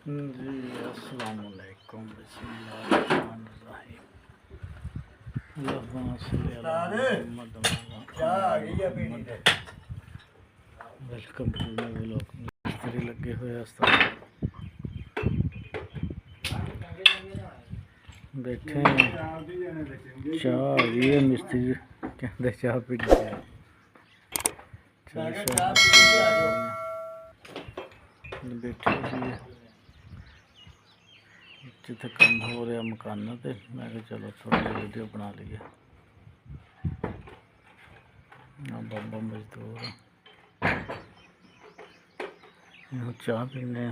जी अस्सलाम वालेकुम बिस्मिल्लाहिर्रहमानिर्रहीम अल्लाहुम्मा सल्ली अला मुहम्मद व अला आलि Muhammad. Welcome to my vlog. मिस्त्री लगे हुए बैठे हैं, चाह आ गई है। मिस्त्री कहते चाह पीनी है। बैठे सी जिथे काम हो रहा मकाना ते मैं चलो थोड़ी वीडियो बना लीए। बाबा मजदूर चाह पीने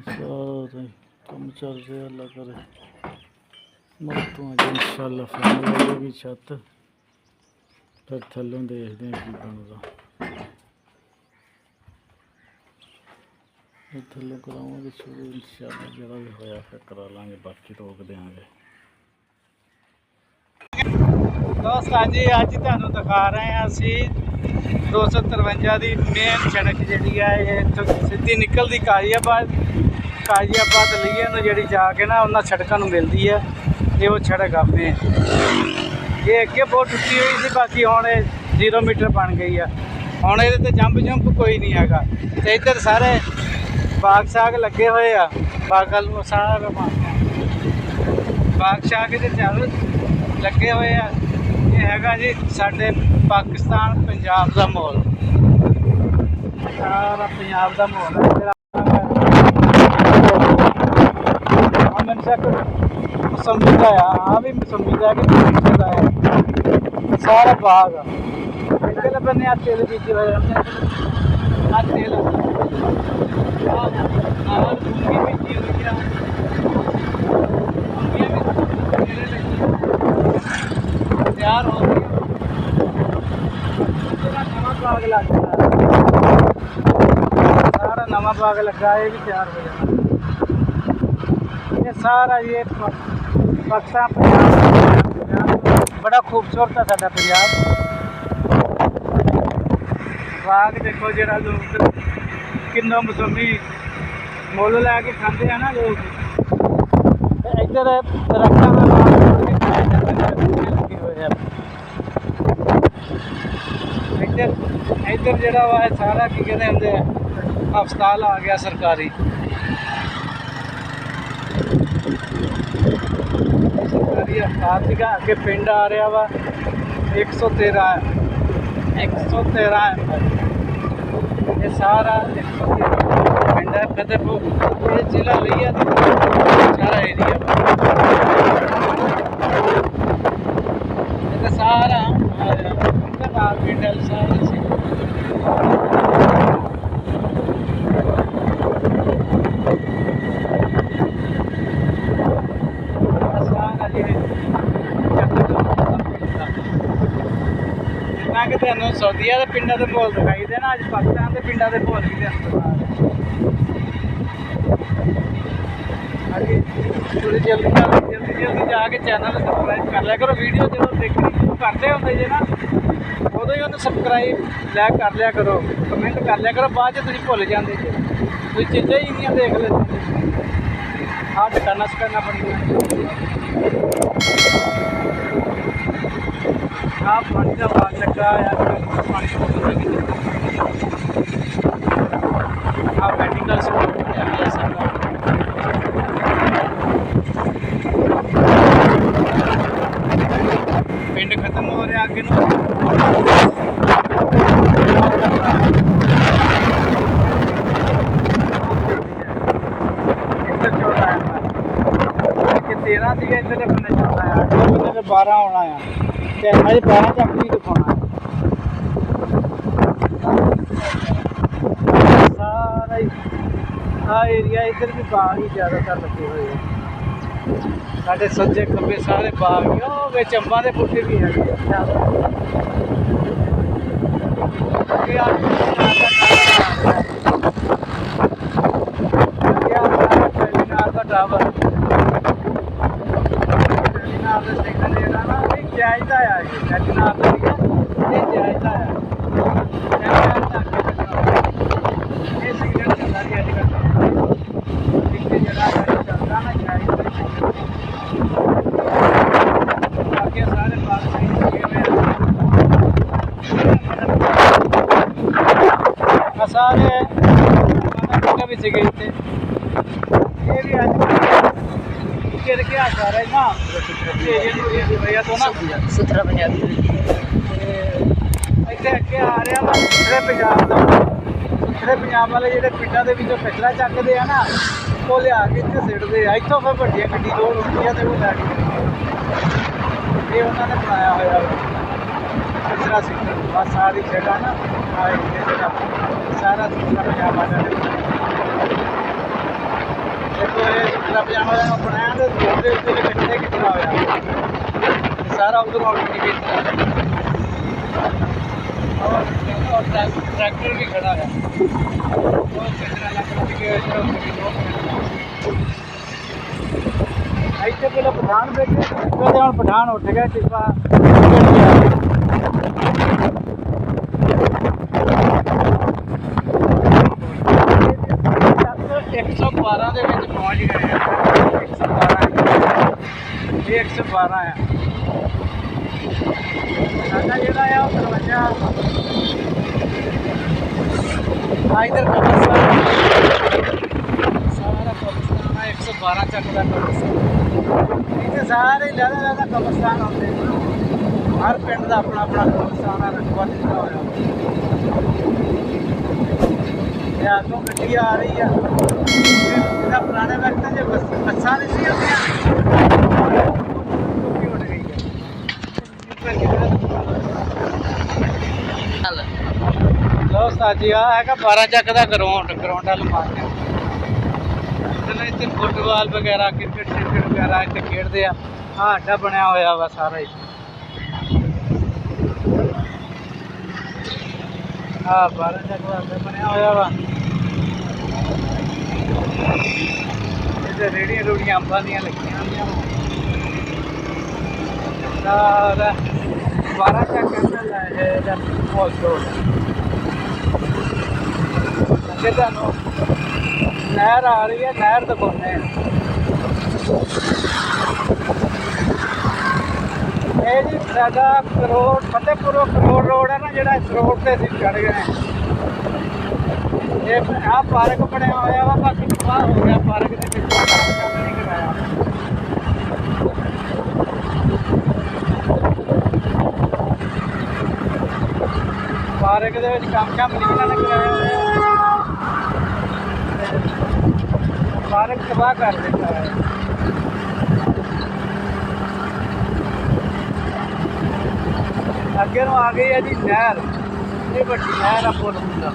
सारे कम चल रहा। अल्लाह करे मौत अज इंशाअल्लाह फिर लगेगी छत, फिर थल्लों देखते हैं की बनता। थल्लों करावे शुरू इंशाअल्लाह, जरा भी होया फिर करा लांगे, बाकी रोक देंगे। दोस्तों जी अज तुहानू दिखा रहे हैं असी 253 की मेन सड़क जी है, इतों सीधी निकलती काजियाबाद लीए जी जाके ना उन्होंने सड़कों मिलती है। ये वो सड़क अपने ये अगे बहुत टुटी हुई सी, बाकी हम 0 मीटर बन गई है। हम ये जंप जुंप कोई नहीं है। तो इधर सारे बाग शाग लगे हुए आ, बागल सारा बाग शाग चल लगे हुए आ। ये है जी साडे पाकिस्तान पंजाब का माहौल, सारा पंजाब का माहौल है। मौसमी का हाँ भी मौसमी का सारा बाग इधर बने तेल बीजे हुए तेल बीजी हुई है। तैयार हो गई, नवा बाग लग गया, सारा नवा बाग लगा, ये भी तैयार हो जाना। ये सारा ये पाकिस्तान पंजाब बड़ा खूबसूरत है साडा पंजाब। बाग देखो जरा लोग किन्ना मौसमी मुल लैके खाते हैं ना लोग। इधर दरख्तों में इधर इधर जरा वा सारा की कहते होंगे हस्पताल आ गया सरकारी। सरकारी हस्पताल सीगा, अगे पिंड आ रहा वा 113 ये सारा 113 पिंड है फतेहपुर। ये जिला लिया सारा एरिया ये सारा पिंड सारा कि तेन सऊदीया के पिंडा के माहौल दिखाई देना, अज पाकिस्तान के पिंडा के माहौल भी थोड़ी जल्दी जाके चैनल सबसक्राइब कर लिया करो। वीडियो जो देखनी शुरू करते होंगे जे ना उदो ही उन्हें सबसक्राइब लाइक कर लिया करो, कमेंट कर लिया करो। बाद तुम भुल जाते जे कोई चीज़ें ही नहीं देख लेते। हाँ दुकाना शकाना बनदियां हाँ पानी का बाग लगा पानी हाँ मेडिकल स्टोर पिंड खत्म हो रहा आगे इधर 13 थी, इधर बने 14 है, 12 होना है। अज 12 तक भी दिखाना है सारा ही। हाँ एरिया इधर भी बाग ही ज़्यादातर लगे हुए हैं। साढ़े सज्जे खब्बे सारे बाग ही चंबा के बूटे भी है। टावर जायजा है जायजा है। ਆ ਸਾਰੇ ਮਾਤਾ ਵੀ ਸੀਗੇ ਇੱਥੇ ਇਹ ਵੀ ਅੱਜ ਗਿਰ ਗਿਆ ਸਾਰਾ ਹੀ ਨਾ ਇਹ ਭਈਆ ਤੋਂ ਨਾ ਸੁਥਰਾ ਪੰਜਾਬੀ ਤੇ ਇੱਥੇ ਅੱਗੇ ਆ ਰਿਹਾ ਵਾ ਦੂਸਰੇ ਪੰਜਾਬ ਦਾ ਦੂਸਰੇ ਪੰਜਾਬ ਵਾਲੇ ਜਿਹੜੇ ਪਿੰਡਾਂ ਦੇ ਵਿੱਚੋਂ ਕਚਰਾ ਚੱਕਦੇ ਆ ਨਾ ਉਹ ਲਿਆ ਕੇ ਇੱਥੇ ਸਿੱਟਦੇ ਆ ਇੱਥੋਂ ਫਿਰ ਵੱਡੀਆਂ ਗੱਡੀ ਲੋਡ ਹੁੰਦੀ ਆ ਤੇ ਉਹ ਲੈ ਕੇ ਇਹ ਉਹਨਾਂ ਨੇ ਬਣਾਇਆ ਹੋਇਆ ਵਾ ਕਚਰਾ ਸਿੱਟਣ ਬਸ ਸਾਰੀ ਜਗ੍ਹਾ ਨਾ ਆ ਇਹ ਜਗ੍ਹਾ ਸਾਰਾ ਦੂਸਰਾ ਪੰਜਾਬ ਵਾਲਿਆਂ ਨੇ ਦੇਖੋ ਇਹ ਦੂਸਰਾ ਪੰਜਾਬ ਵਾਲਿਆਂ ਨੇ ਬਣਾਇਆ ਤੇ ਰੋਡ ਦੇ ਉੱਤੇ ਕਿੱਥੇ ਕਿੱਥਾ ਹੋਇਆ ਇਹ ਸਾਰਾ ਉਧਰੋਂ ਆਉਣੀ ਕਿੱਥੇ और ट्रैक्टर भी खड़ा है ऐसे पहले पठान बैठे फिर हम पठान उठ गए टिप्पा 112 ਦੇ ਵਿੱਚ ਪਹੁੰਚ ਗਏ 112 ਹੈ ਸਾਡਾ ਜਿਹੜਾ ਆ ਉਹ ਦਰਵਾਜ਼ਾ इधर कब्रिस्तान सारा कब्रिस्तान है 112 ਚੱਕ ਦਾ कब्रिस्तान ਇੱਥੇ ਸਾਰੇ ਜ਼ਿਆਦਾ ਕਬਰਸਤਾਨ ਹੁੰਦੇ ਹਰ ਪਿੰਡ ਦਾ ਆਪਣਾ ਆਪਣਾ ਕਬਰਸਤਾਨ ਆ ਰਕਬਾ ਦਿੱਤਾ ਹੋਇਆ ਇਹ ਆਗੋਂ ਗੱਡੀ ਆ ਰਹੀ ਆ ਇਹਦਾ ਪੁਰਾਣੇ ਵਕਤਾਂ 'ਚ ਬੱਸਾਂ ਨਹੀਂ ਸੀ ਹੁੰਦੀਆਂ ਟੁੱਟੀ ਉੱਡ ਗਈ ਹਲ ਲੋ ਸਾਜੀ ਆ ਹੈਗਾ 12 ਚੱਕ ਦਾ ਗਰਾਊਂਡ ਵੱਲ ਮਾਰਦੇ ਚਲੋ ਇੱਥੇ ਫੁੱਟਬਾਲ ਵਗੈਰਾ ਕ੍ਰਿਕਟ ਵਗੈਰਾ ਇੱਥੇ ਖੇਡਦੇ ਆ ਆਹ ਅੱਡਾ ਬਣਿਆ ਹੋਇਆ ਵਾ ਸਾਰਾ ਹੀ ਆਹ 12 ਚੱਕ ਦਾ ਅੱਡਾ ਬਣਿਆ ਹੋਇਆ ਵਾ ਇੱਥੇ ਰੇੜੀਆਂ ਅੰਬਾਂ ਦੀਆਂ ਲੱਗੀਆਂ ਹੁੰਦੀਆਂ ਸਾਰਾ 12 ਚੱਕ ਦਾ ਪੋਸਟ ਅੱਗੇ ਤੁਹਾਨੂੰ ਨਹਿਰ ਆ ਰਹੀ ਹੈ ਨਹਿਰ ਦਿਖਾਉਂਦੇ ਆ ਇਹ ਜੀ ਸਾਡਾ ਕਰੋੜ ਫਤਿਹਪੁਰੋਂ ਕਰੋੜ ਰੋਡ ਹੈ ਨਾ ਜਿਹੜਾ ਇਸ ਰੋਡ ਤੇ ਅਸੀਂ ਚੜ੍ਹ ਗਏ ਇਹ ਆਹ ਪਾਰਕ ਬਣਿਆ ਹੋਇਆ ਵਾ ਬਾਕੀ ਤਬਾਹ ਹੋ ਗਿਆ ਪਾਰਕ ਦੇ ਵਿੱਚ ਕੰਮ ਨਹੀਂ ਕਰਾਇਆ ਪਾਰਕ ਦੇ ਵਿੱਚ ਕੰਮ ਨਹੀਂ ਇਹਨਾਂ ਨੇ ਕਰਾਇਆ ਹੋਇਆ ਪਾਰਕ ਤਬਾਹ ਕਰ ਦਿੱਤਾ ਹੈ ਅੱਗੇ ਨੂੰ ਆ ਗਈ ਹੈ ਜੀ ਨਹਿਰ ਇਹ ਵੱਡੀ ਨਹਿਰ ਆ ਪੁੱਲ ਹੁੰਦਾ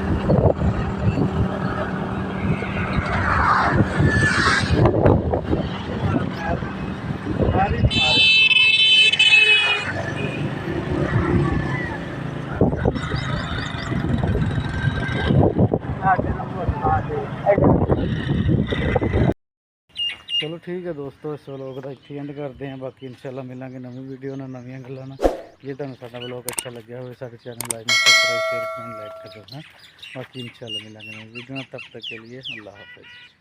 ਚਲੋ ਠੀਕ ਹੈ ਦੋਸਤੋ ਇਸ ਵਲੋਗ ਦਾ ਇੱਥੇ ਐਂਡ ਕਰਦੇ ਹਾਂ ਬਾਕੀ ਇਨਸ਼ਾਅੱਲਾ ਮਿਲਾਂਗੇ ਨਵੀਂ ਵੀਡੀਓ ਨਾਲ ਨਵੀਆਂ ਗੱਲਾਂ ਨਾਲ ਜੇ ਤੁਹਾਨੂੰ ਸਾਡਾ ਵਲੋਗ ਅੱਛਾ ਲੱਗਿਆ ਹੋਵੇ ਸਾਡੇ ਚੈਨਲ ਲਾਈਕ ਸਬਸਕ੍ਰਾइब शेयर करना लाइक कर देना बाकी इंशाल्लाह मिलेंगे नई वीडियो तब तक के लिए अल्लाह हाफ़िज़।